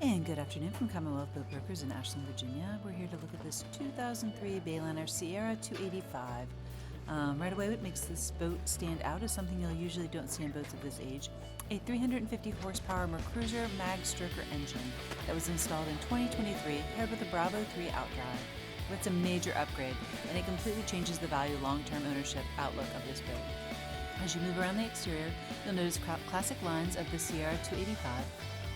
And good afternoon from Commonwealth Boat Brokers in Ashland, Virginia. We're here to look at this 2003 Bayliner Ciera 285. Right away, what makes this boat stand out is something you'll usually don't see on boats of this age: a 350 horsepower MerCruiser Mag Stroker engine that was installed in 2023, paired with a Bravo 3 outdrive. It's a major upgrade, and it completely changes the value long-term ownership outlook of this boat. As you move around the exterior, you'll notice classic lines of the Ciera 285,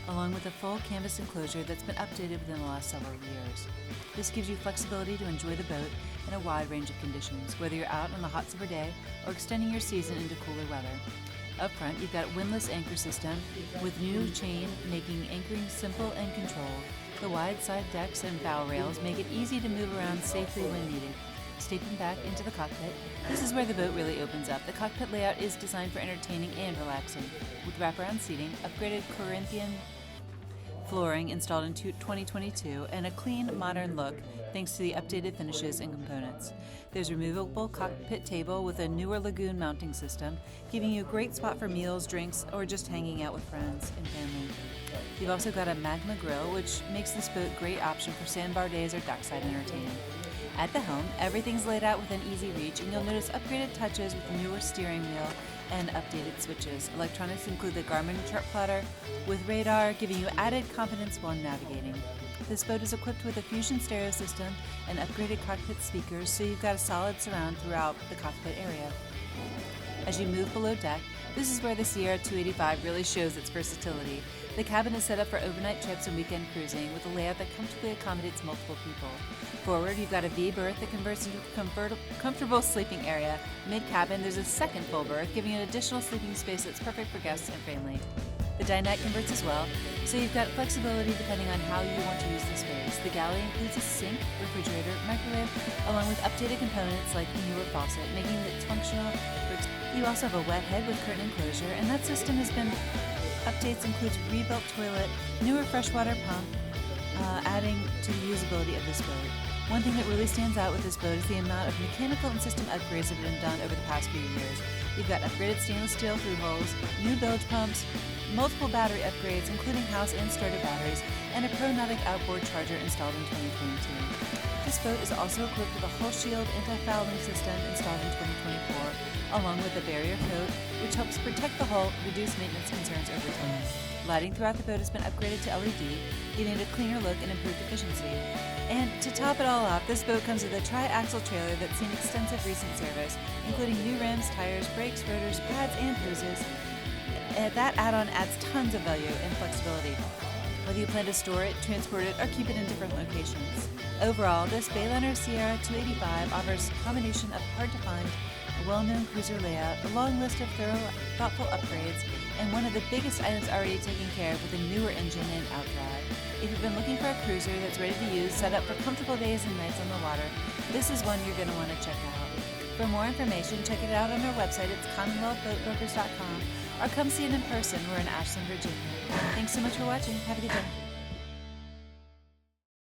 along with a full canvas enclosure that's been updated within the last several years. This gives you flexibility to enjoy the boat in a wide range of conditions, whether you're out on the hot summer day or extending your season into cooler weather. Up front, you've got a windlass anchor system with new chain making anchoring simple and controlled. The wide side decks and bow rails make it easy to move around safely when needed. Stepping back into the cockpit, this is where the boat really opens up. The cockpit layout is designed for entertaining and relaxing, with wraparound seating, upgraded Corinthian flooring installed in 2022, and a clean, modern look thanks to the updated finishes and components. There's a removable cockpit table with a newer lagoon mounting system, giving you a great spot for meals, drinks, or just hanging out with friends and family. You've also got a Magma grill, which makes this boat a great option for sandbar days or dockside entertaining. At the helm, everything's laid out within easy reach, and you'll notice upgraded touches with a newer steering wheel and updated switches. Electronics include the Garmin chart plotter with radar, giving you added confidence while navigating. This boat is equipped with a Fusion stereo system and upgraded cockpit speakers, so you've got a solid surround throughout the cockpit area. As you move below deck, this is where the Ciera 285 really shows its versatility. The cabin is set up for overnight trips and weekend cruising with a layout that comfortably accommodates multiple people. Forward, you've got a V berth that converts into a comfortable sleeping area. Mid-cabin, there's a second full berth, giving you an additional sleeping space that's perfect for guests and family. The dinette converts as well, so you've got flexibility depending on how you want to use the space. The galley includes a sink, refrigerator, microwave, along with updated components like the newer faucet, making it functional. You also have a wet head with curtain enclosure, and that system has been updates includes rebuilt toilet, newer freshwater pump, adding to the usability of this boat. One thing that really stands out with this boat is the amount of mechanical and system upgrades that have been done over the past few years. You've got upgraded stainless steel through holes, new bilge pumps, multiple battery upgrades including house and starter batteries, and a ProNavic outboard charger installed in 2022. This boat is also equipped with a hull shield anti-fouling system installed in 2024, along with a barrier coat, which helps protect the hull, reduce maintenance concerns over time. Lighting throughout the boat has been upgraded to LED, giving it a cleaner look and improved efficiency. And to top it all off, this boat comes with a tri-axle trailer that's seen extensive recent service, including new rims, tires, brakes, rotors, pads, and hoses. That add-on adds tons of value and flexibility, whether you plan to store it, transport it, or keep it in different locations. Overall, this Bayliner Ciera 285 offers a combination of hard-to-find, a well-known cruiser layout, a long list of thorough, thoughtful upgrades, and one of the biggest items already taken care of with a newer engine and outdrive. If you've been looking for a cruiser that's ready to use, set up for comfortable days and nights on the water, this is one you're going to want to check out. For more information, check it out on our website. It's commonwealthboatbrokers.com, or come see it in person. We're in Ashland, Virginia. Thanks so much for watching. Have a good day.